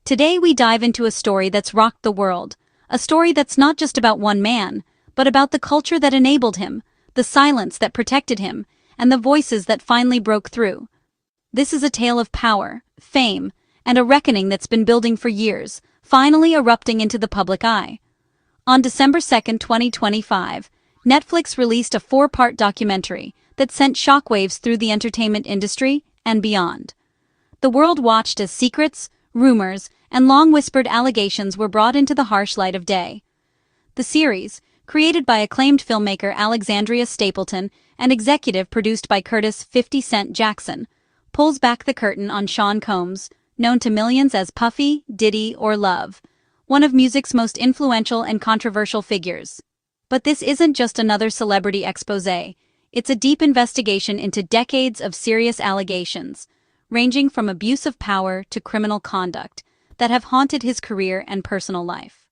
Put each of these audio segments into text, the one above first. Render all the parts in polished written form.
Today we dive into a story that's rocked the world, a story that's not just about one man, but about the culture that enabled him, the silence that protected him, and the voices that finally broke through. This is a tale of power, fame, and a reckoning that's been building for years, finally erupting into the public eye. On December 2, 2025, Netflix released a 4-part documentary that sent shockwaves through the entertainment industry and beyond. The world watched as secrets, rumors, and long-whispered allegations were brought into the harsh light of day. The series, created by acclaimed filmmaker Alexandria Stapleton and executive produced by Curtis "50 Cent" Jackson, pulls back the curtain on Sean Combs, known to millions as Puffy, Diddy, or Love, one of music's most influential and controversial figures. But this isn't just another celebrity exposé, it's a deep investigation into decades of serious allegations, ranging from abuse of power to criminal conduct, that have haunted his career and personal life.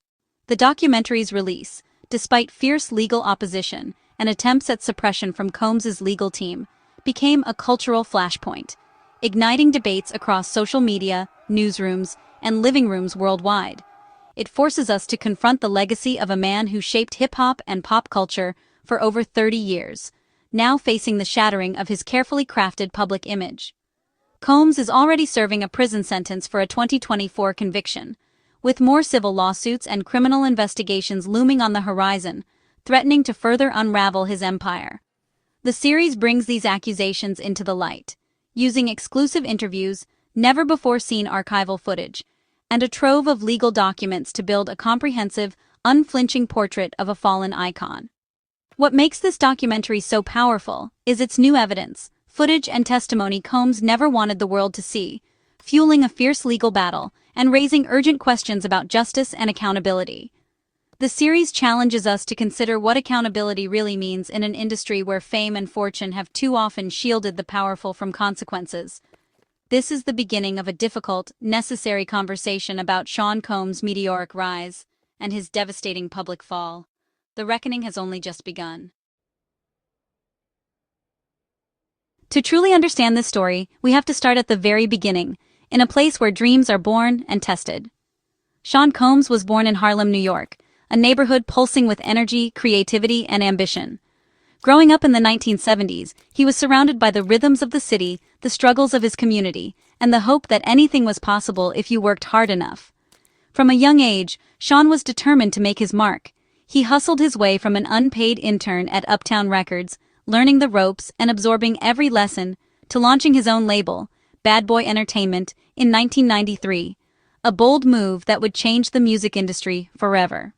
The documentary's release, despite fierce legal opposition and attempts at suppression from Combs's legal team, became a cultural flashpoint, igniting debates across social media, newsrooms, and living rooms worldwide. It forces us to confront the legacy of a man who shaped hip-hop and pop culture for over 30 years, now facing the shattering of his carefully crafted public image. Combs is already serving a prison sentence for a 2024 conviction, with more civil lawsuits and criminal investigations looming on the horizon, threatening to further unravel his empire. The series brings these accusations into the light, using exclusive interviews, never-before-seen archival footage, and a trove of legal documents to build a comprehensive, unflinching portrait of a fallen icon. What makes this documentary so powerful is its new evidence, footage and testimony Combs never wanted the world to see, fueling a fierce legal battle and raising urgent questions about justice and accountability. The series challenges us to consider what accountability really means in an industry where fame and fortune have too often shielded the powerful from consequences. This is the beginning of a difficult, necessary conversation about Sean Combs' meteoric rise and his devastating public fall. The reckoning has only just begun. To truly understand this story, we have to start at the very beginning, in a place where dreams are born and tested. Sean Combs was born in Harlem, New York, a neighborhood pulsing with energy, creativity, and ambition. Growing up in the 1970s, he was surrounded by the rhythms of the city, the struggles of his community, and the hope that anything was possible if you worked hard enough. From a young age, Sean was determined to make his mark. He hustled his way from an unpaid intern at Uptown Records, learning the ropes and absorbing every lesson, to launching his own label, Bad Boy Entertainment, in 1993, a bold move that would change the music industry forever.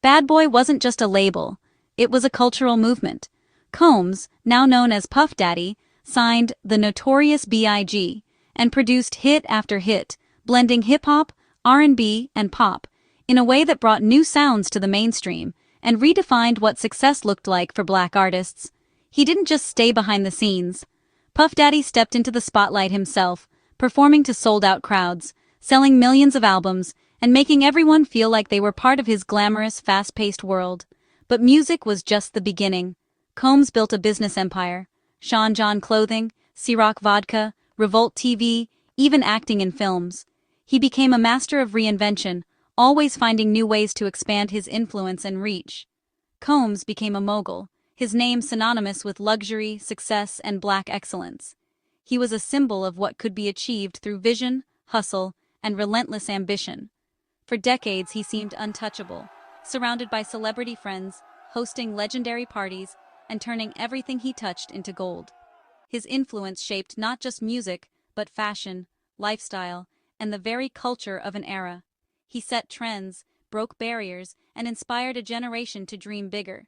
Bad Boy wasn't just a label, it was a cultural movement. Combs, now known as Puff Daddy, signed the Notorious B.I.G. and produced hit after hit, blending hip-hop, R&B, and pop, in a way that brought new sounds to the mainstream and redefined what success looked like for Black artists. He didn't just stay behind the scenes. Puff Daddy stepped into the spotlight himself, performing to sold-out crowds, selling millions of albums, and making everyone feel like they were part of his glamorous, fast-paced world. But music was just the beginning. Combs built a business empire. Sean John Clothing, Ciroc Vodka, Revolt TV, even acting in films. He became a master of reinvention, always finding new ways to expand his influence and reach. Combs became a mogul, his name synonymous with luxury, success, and Black excellence. He was a symbol of what could be achieved through vision, hustle, and relentless ambition. For decades he seemed untouchable, surrounded by celebrity friends, hosting legendary parties, and turning everything he touched into gold. His influence shaped not just music, but fashion, lifestyle, and the very culture of an era. He set trends, broke barriers, and inspired a generation to dream bigger.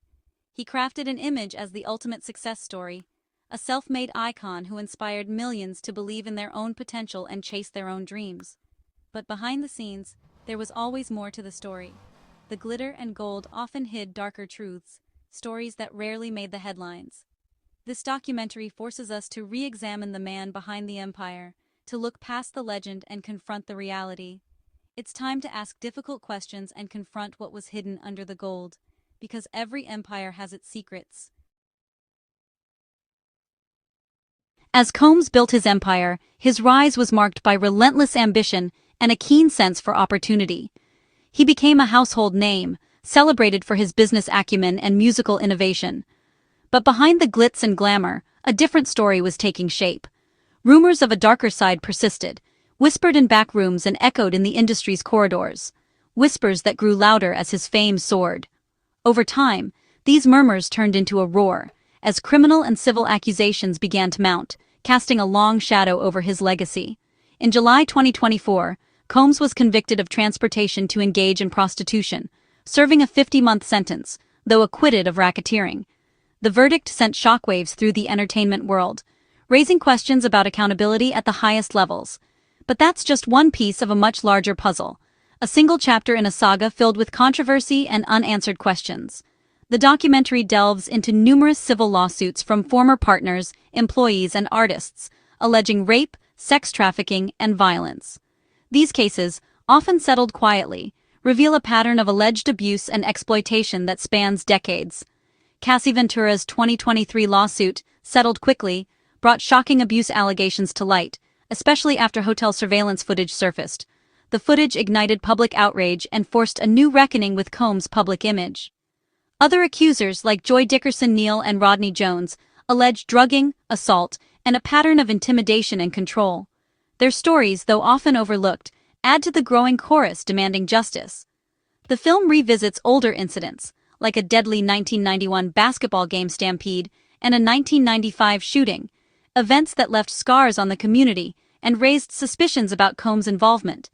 He crafted an image as the ultimate success story, a self-made icon who inspired millions to believe in their own potential and chase their own dreams. But behind the scenes, there was always more to the story. The glitter and gold often hid darker truths, stories that rarely made the headlines. This documentary forces us to re-examine the man behind the empire, to look past the legend and confront the reality. It's time to ask difficult questions and confront what was hidden under the gold, because every empire has its secrets. As Combs built his empire, his rise was marked by relentless ambition and a keen sense for opportunity. He became a household name, celebrated for his business acumen and musical innovation. But behind the glitz and glamour, a different story was taking shape. Rumors of a darker side persisted, whispered in back rooms and echoed in the industry's corridors. Whispers that grew louder as his fame soared. Over time, these murmurs turned into a roar, as criminal and civil accusations began to mount, casting a long shadow over his legacy. In July 2024, Combs was convicted of transportation to engage in prostitution, serving a 50-month sentence, though acquitted of racketeering. The verdict sent shockwaves through the entertainment world, raising questions about accountability at the highest levels. But that's just one piece of a much larger puzzle, a single chapter in a saga filled with controversy and unanswered questions. The documentary delves into numerous civil lawsuits from former partners, employees, and artists, alleging rape, sex trafficking, and violence. These cases, often settled quietly, reveal a pattern of alleged abuse and exploitation that spans decades. Cassie Ventura's 2023 lawsuit, settled quickly, brought shocking abuse allegations to light, especially after hotel surveillance footage surfaced. The footage ignited public outrage and forced a new reckoning with Combs' public image. Other accusers like Joy Dickerson-Neal and Rodney Jones alleged drugging, assault, and a pattern of intimidation and control. Their stories, though often overlooked, add to the growing chorus demanding justice. The film revisits older incidents, like a deadly 1991 basketball game stampede and a 1995 shooting, events that left scars on the community and raised suspicions about Combs' involvement.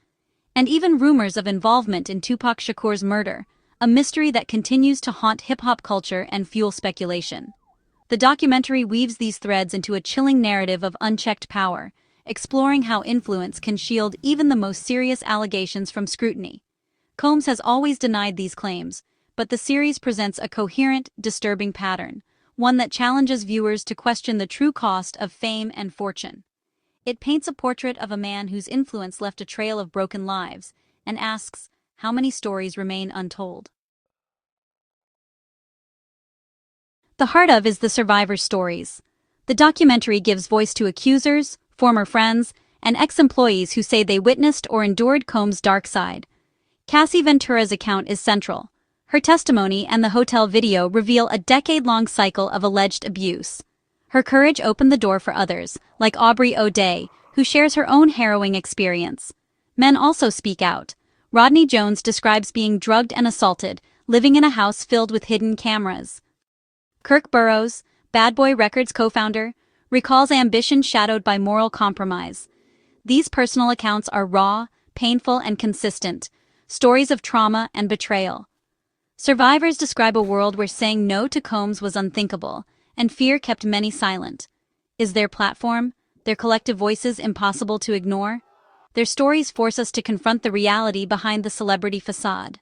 And even rumors of involvement in Tupac Shakur's murder, a mystery that continues to haunt hip-hop culture and fuel speculation. The documentary weaves these threads into a chilling narrative of unchecked power, exploring how influence can shield even the most serious allegations from scrutiny. Combs has always denied these claims, but the series presents a coherent, disturbing pattern, one that challenges viewers to question the true cost of fame and fortune. It paints a portrait of a man whose influence left a trail of broken lives, and asks, how many stories remain untold? The heart of is the survivors' stories. The documentary gives voice to accusers, former friends, and ex-employees who say they witnessed or endured Combs' dark side. Cassie Ventura's account is central. Her testimony and the hotel video reveal a decade-long cycle of alleged abuse. Her courage opened the door for others, like Aubrey O'Day, who shares her own harrowing experience. Men also speak out. Rodney Jones describes being drugged and assaulted, living in a house filled with hidden cameras. Kirk Burroughs, Bad Boy Records co-founder, recalls ambition shadowed by moral compromise. These personal accounts are raw, painful, and consistent, stories of trauma and betrayal. Survivors describe a world where saying no to Combs was unthinkable, and fear kept many silent. Is their platform, their collective voices impossible to ignore? Their stories force us to confront the reality behind the celebrity facade.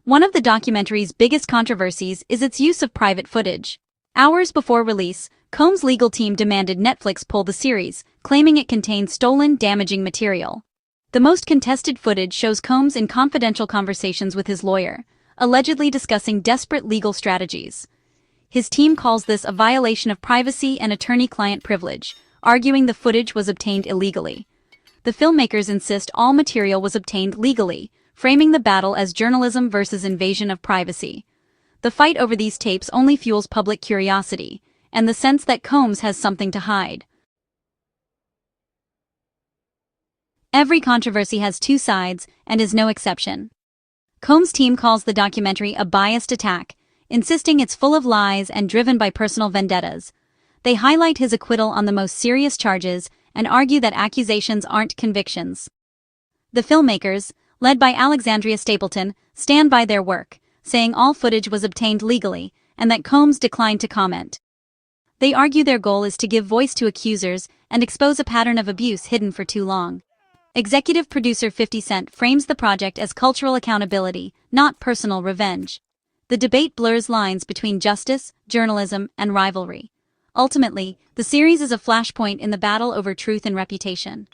One of the documentary's biggest controversies is its use of private footage. Hours before release, Combs' legal team demanded Netflix pull the series, claiming it contained stolen, damaging material. The most contested footage shows Combs in confidential conversations with his lawyer, allegedly discussing desperate legal strategies. His team calls this a violation of privacy and attorney-client privilege, arguing the footage was obtained illegally. The filmmakers insist all material was obtained legally, framing the battle as journalism versus invasion of privacy. The fight over these tapes only fuels public curiosity, and the sense that Combs has something to hide. Every controversy has two sides, and is no exception. Combs' team calls the documentary a biased attack, insisting it's full of lies and driven by personal vendettas. They highlight his acquittal on the most serious charges and argue that accusations aren't convictions. The filmmakers, led by Alexandria Stapleton, stand by their work, saying all footage was obtained legally and that Combs declined to comment. They argue their goal is to give voice to accusers and expose a pattern of abuse hidden for too long. Executive producer 50 Cent frames the project as cultural accountability, not personal revenge. The debate blurs lines between justice, journalism, and rivalry. Ultimately, the series is a flashpoint in the battle over truth and reputation.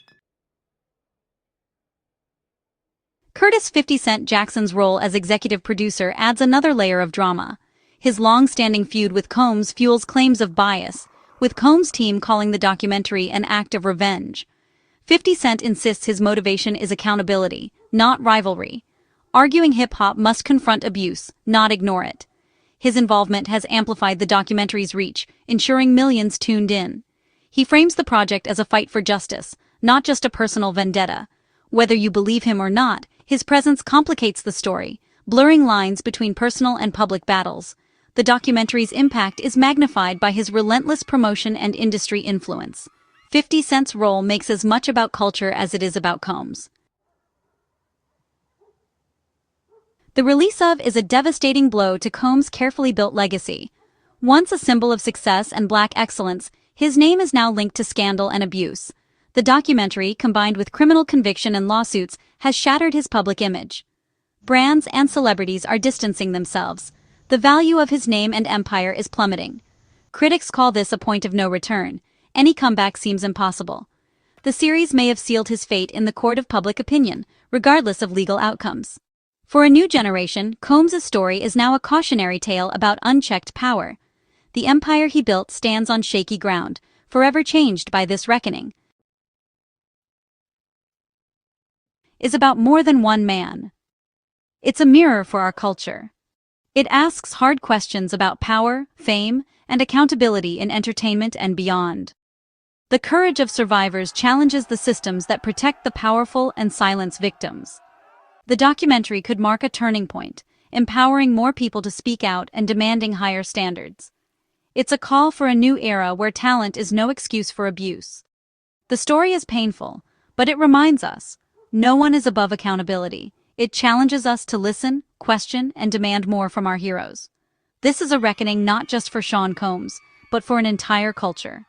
Curtis 50 Cent Jackson's role as executive producer adds another layer of drama. His long-standing feud with Combs fuels claims of bias, with Combs' team calling the documentary an act of revenge. 50 Cent insists his motivation is accountability, not rivalry, arguing hip-hop must confront abuse, not ignore it. His involvement has amplified the documentary's reach, ensuring millions tuned in. He frames the project as a fight for justice, not just a personal vendetta. Whether you believe him or not, his presence complicates the story, blurring lines between personal and public battles. The documentary's impact is magnified by his relentless promotion and industry influence. 50 Cent's role makes as much about culture as it is about Combs. The release of is a devastating blow to Combs' carefully built legacy. Once a symbol of success and black excellence, his name is now linked to scandal and abuse. The documentary, combined with criminal conviction and lawsuits, has shattered his public image. Brands and celebrities are distancing themselves. The value of his name and empire is plummeting. Critics call this a point of no return. Any comeback seems impossible. The series may have sealed his fate in the court of public opinion, regardless of legal outcomes. For a new generation, Combs' story is now a cautionary tale about unchecked power. The empire he built stands on shaky ground, forever changed by this reckoning. Is about more than one man. It's a mirror for our culture. It asks hard questions about power, fame, and accountability in entertainment and beyond. The courage of survivors challenges the systems that protect the powerful and silence victims. The documentary could mark a turning point, empowering more people to speak out and demanding higher standards. It's a call for a new era where talent is no excuse for abuse. The story is painful, but it reminds us, no one is above accountability. It challenges us to listen, question, and demand more from our heroes. This is a reckoning not just for Sean Combs, but for an entire culture.